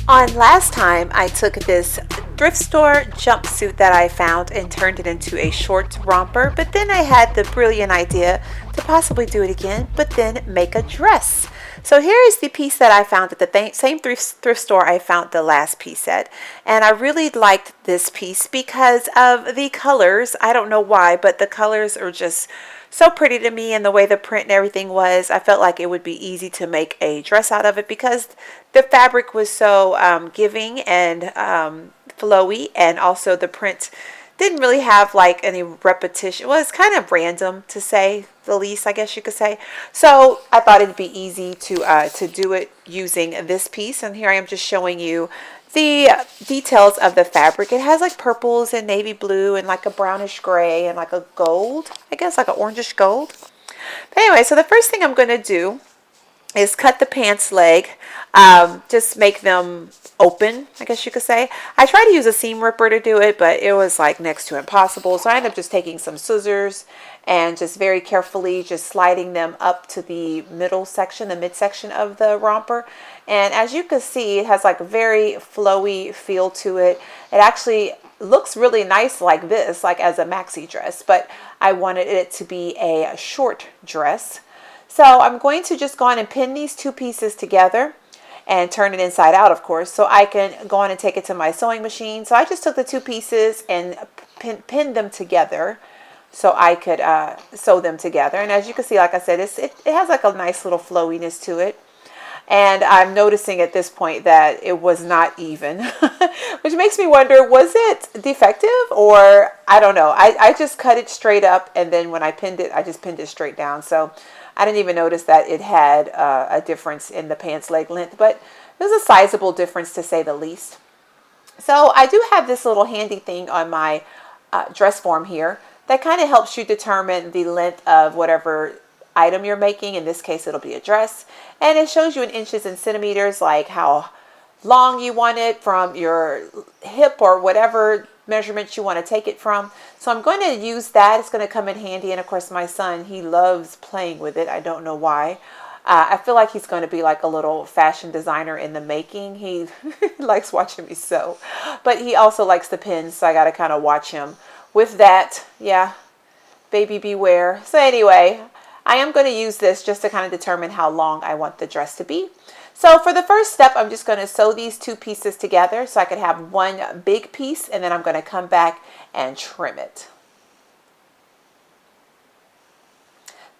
On last time, I took this thrift store jumpsuit that I found and turned it into a short romper, but then I had the brilliant idea to possibly do it again, but then make a dress. So here is the piece that I found at the same thrift store I found the last piece at. And I really liked this piece because of the colors. I don't know why, but the colors are just so pretty to me, and the way the print and everything was. I felt like it would be easy to make a dress out of it because the fabric was so giving and flowy, and also the print didn't really have like any repetition. Well, it's kind of random, to say the least, I guess you could say. So I thought it'd be easy to do it using this piece, and here I am just showing you the details of the fabric. It has like purples and navy blue and like a brownish gray and like a gold, I guess like an orangish gold. But anyway, so the first thing I'm going to do is cut the pants leg, just make them open, I guess you could say. I tried to use a seam ripper to do it, but it was like next to impossible. So I ended up just taking some scissors and just very carefully just sliding them up to the middle section, the midsection of the romper. And as you can see, it has like a very flowy feel to it. It actually looks really nice like this, like as a maxi dress, but I wanted it to be a short dress. So I'm going to just go on and pin these two pieces together and turn it inside out, of course, so I can go on and take it to my sewing machine. So I just took the two pieces and pinned them together so I could sew them together. And as you can see, like I said, it has like a nice little flowiness to it. And I'm noticing at this point that it was not even, which makes me wonder, was it defective, or I don't know. I just cut it straight up, and then when I pinned it, I just pinned it straight down. So I didn't even notice that it had a difference in the pants leg length, but it was a sizable difference, to say the least. So I do have this little handy thing on my dress form here that kind of helps you determine the length of whatever item you're making. In this case, it'll be a dress, and it shows you in inches and centimeters, like how long you want it from your hip or whatever measurements you want to take it from. So I'm going to use that. It's going to come in handy. And of course, my son, he loves playing with it. I don't know why. I feel like he's going to be like a little fashion designer in the making. He likes watching me sew, but he also likes the pins, so I got to kind of watch him with that. Yeah, baby beware. So anyway, I am going to use this just to kind of determine how long I want the dress to be. So for the first step, I'm just going to sew these two pieces together so I can have one big piece, and then I'm going to come back and trim it.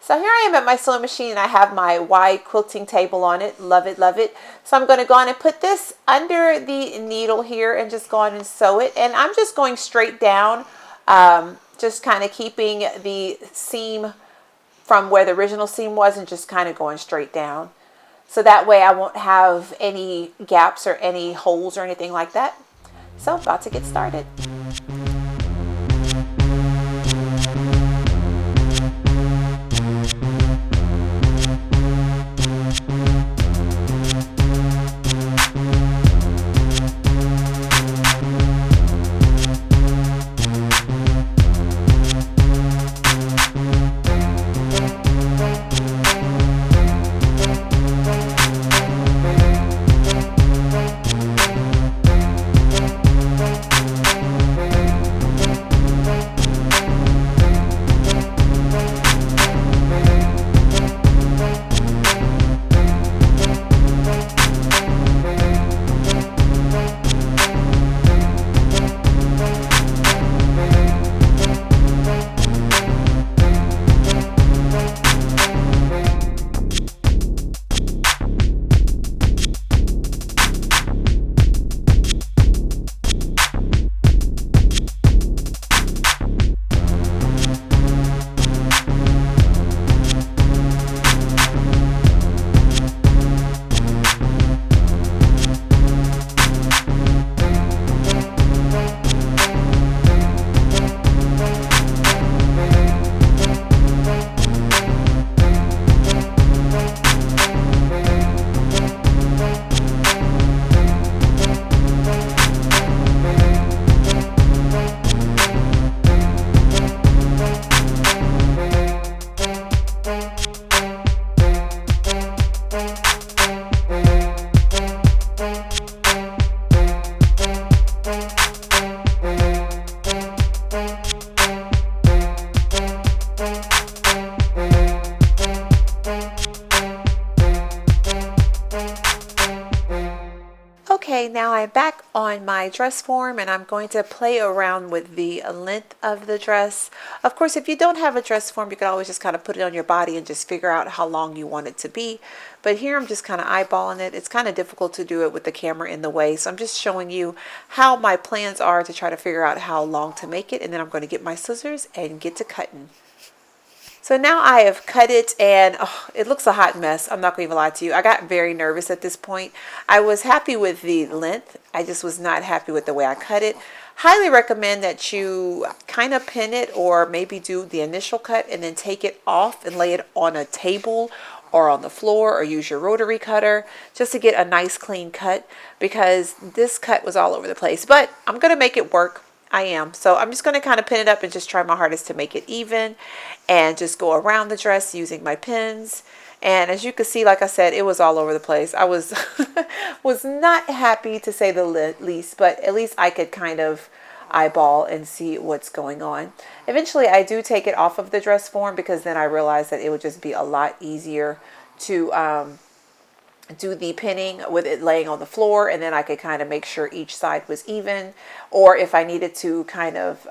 So here I am at my sewing machine, and I have my wide quilting table on it. Love it, love it. So I'm going to go on and put this under the needle here and just go on and sew it. And I'm just going straight down, just kind of keeping the seam from where the original seam was and just kind of going straight down. So that way I won't have any gaps or any holes or anything like that. So about to get started. Okay, now I'm back on my dress form and I'm going to play around with the length of the dress. Of course, if you don't have a dress form, you can always just kind of put it on your body and just figure out how long you want it to be. But here I'm just kind of eyeballing it. It's kind of difficult to do it with the camera in the way. So I'm just showing you how my plans are to try to figure out how long to make it. And then I'm going to get my scissors and get to cutting. So now I have cut it and it looks a hot mess. I'm not going to lie to you. I got very nervous at this point. I was happy with the length. I just was not happy with the way I cut it. Highly recommend that you kind of pin it or maybe do the initial cut and then take it off and lay it on a table or on the floor or use your rotary cutter just to get a nice clean cut, because this cut was all over the place. But I'm going to make it work. I am. So I'm just going to kind of pin it up and just try my hardest to make it even and just go around the dress using my pins. And as you can see, like I said, it was all over the place. I was was not happy to say the least, but at least I could kind of eyeball and see what's going on. Eventually I do take it off of the dress form because then I realized that it would just be a lot easier to do the pinning with it laying on the floor, and then I could kind of make sure each side was even, or if I needed to kind of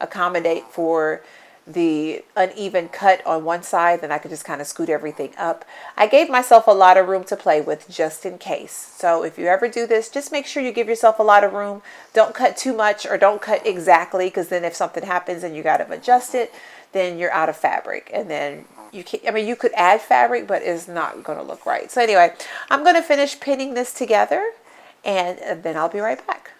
accommodate for the uneven cut on one side, then I could just kind of scoot everything up. I gave myself a lot of room to play with just in case. So if you ever do this, just make sure you give yourself a lot of room. Don't cut too much or don't cut exactly, because then if something happens and you got to adjust it, then you're out of fabric, and then you can, I mean, you could add fabric, but it's not going to look right. So anyway, I'm going to finish pinning this together and then I'll be right back.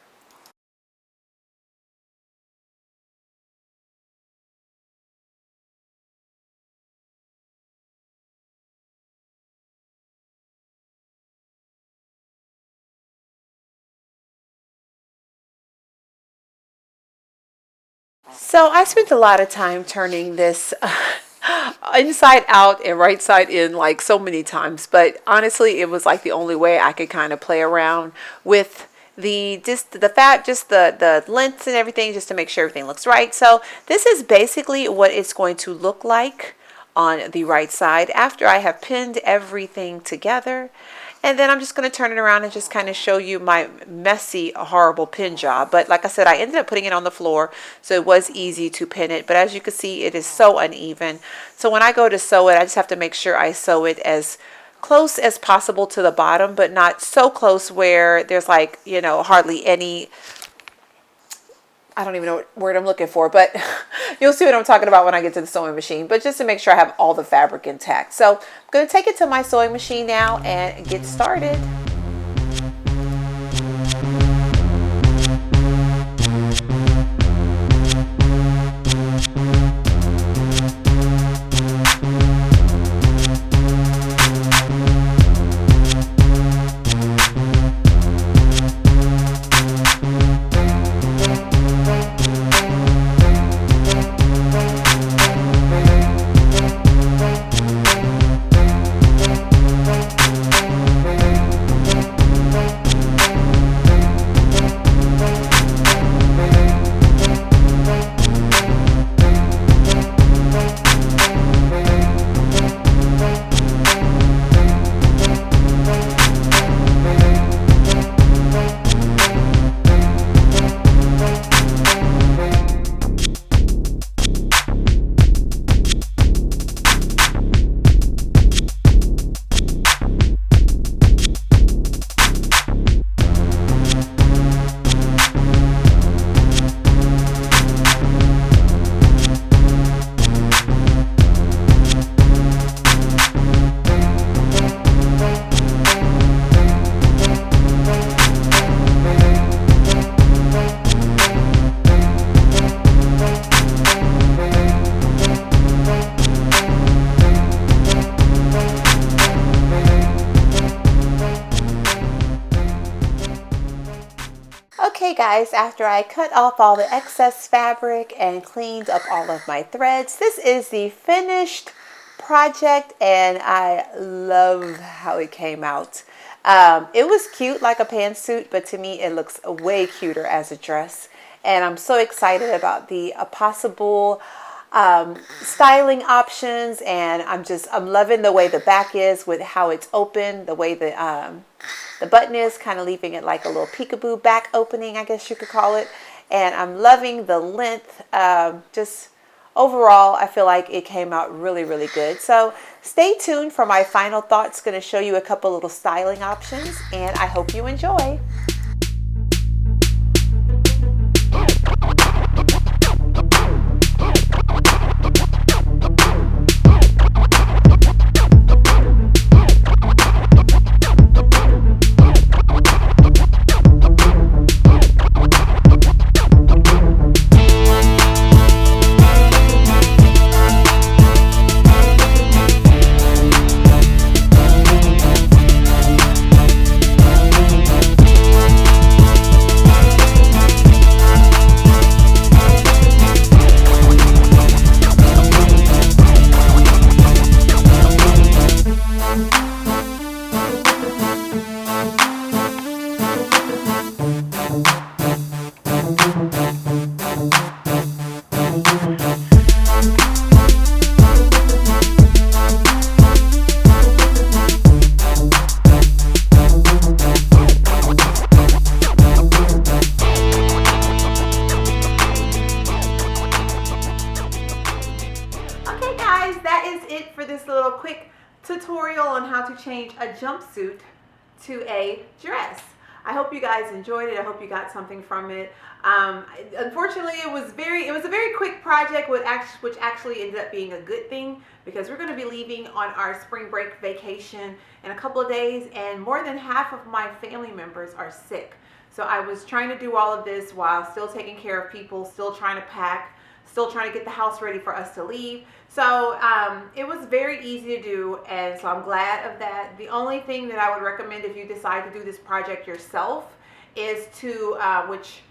So I spent a lot of time turning this inside out and right side in like so many times, but honestly it was like the only way I could kind of play around with the lengths and everything, just to make sure everything looks right. So this is basically what it's going to look like on the right side after I have pinned everything together. And then I'm just going to turn it around and just kind of show you my messy, horrible pin job. But like I said, I ended up putting it on the floor, so it was easy to pin it. But as you can see, it is so uneven. So when I go to sew it, I just have to make sure I sew it as close as possible to the bottom, but not so close where there's like, you know, hardly any, I don't even know what word I'm looking for, but you'll see what I'm talking about when I get to the sewing machine. But just to make sure I have all the fabric intact. So I'm going to take it to my sewing machine now and get started. Okay guys, after I cut off all the excess fabric and cleaned up all of my threads, this is the finished project and I love how it came out. It was cute like a pantsuit, but to me it looks way cuter as a dress. And I'm so excited about the possible styling options, and I'm loving the way the back is with how it's open, the way the button is, kind of leaving it like a little peekaboo back opening, I guess you could call it. And I'm loving the length. Just overall, I feel like it came out really, really good. So stay tuned for my final thoughts. Going to show you a couple little styling options, and I hope you enjoy. That is it for this little quick tutorial on how to change a jumpsuit to a dress. I hope you guys enjoyed it. I hope you got something from it. Unfortunately, it was a very quick project, which actually ended up being a good thing, because we're going to be leaving on our spring break vacation in a couple of days, and more than half of my family members are sick. So I was trying to do all of this while still taking care of people, still trying to pack, still trying to get the house ready for us to leave. So it was very easy to do, and so I'm glad of that. The only thing that I would recommend if you decide to do this project yourself is to, which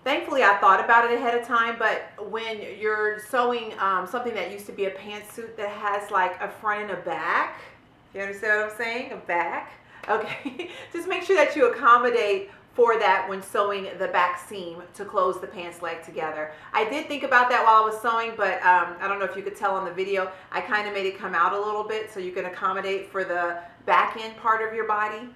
thankfully I thought about it ahead of time, but when you're sewing something that used to be a pantsuit that has like a front and a back, you understand what I'm saying? A back? Okay, just make sure that you accommodate for that when sewing the back seam to close the pants leg together. I did think about that while I was sewing, but I don't know if you could tell on the video, I kind of made it come out a little bit so you can accommodate for the back end part of your body.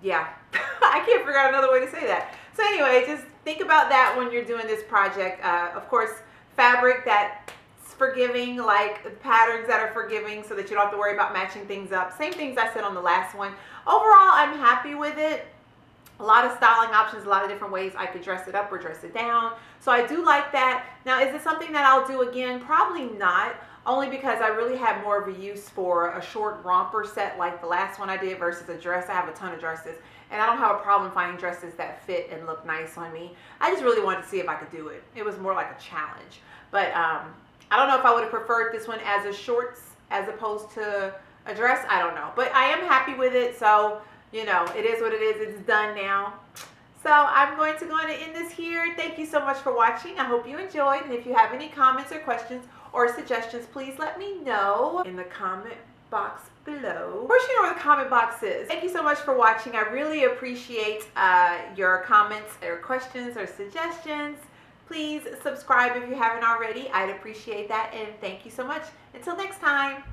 Yeah, I can't figure out another way to say that. So anyway, just think about that when you're doing this project. Of course, fabric that's forgiving, like patterns that are forgiving, so that you don't have to worry about matching things up. Same things I said on the last one. Overall, I'm happy with it. A lot of styling options, a lot of different ways I could dress it up or dress it down. So I do like that. Now, is it something that I'll do again? Probably not, only because I really have more of a use for a short romper set like the last one I did versus a dress. I have a ton of dresses, and I don't have a problem finding dresses that fit and look nice on me. I just really wanted to see if I could do it. It was more like a challenge. But I don't know if I would have preferred this one as a shorts as opposed to a dress. I don't know, but I am happy with it. So, you know, it is what it is. It's done now. So I'm going to go on and end this here. Thank you so much for watching. I hope you enjoyed. And if you have any comments or questions or suggestions, please let me know in the comment box below. Of course, you know where the comment box is. Thank you so much for watching. I really appreciate your comments or questions or suggestions. Please subscribe if you haven't already. I'd appreciate that. And thank you so much. Until next time.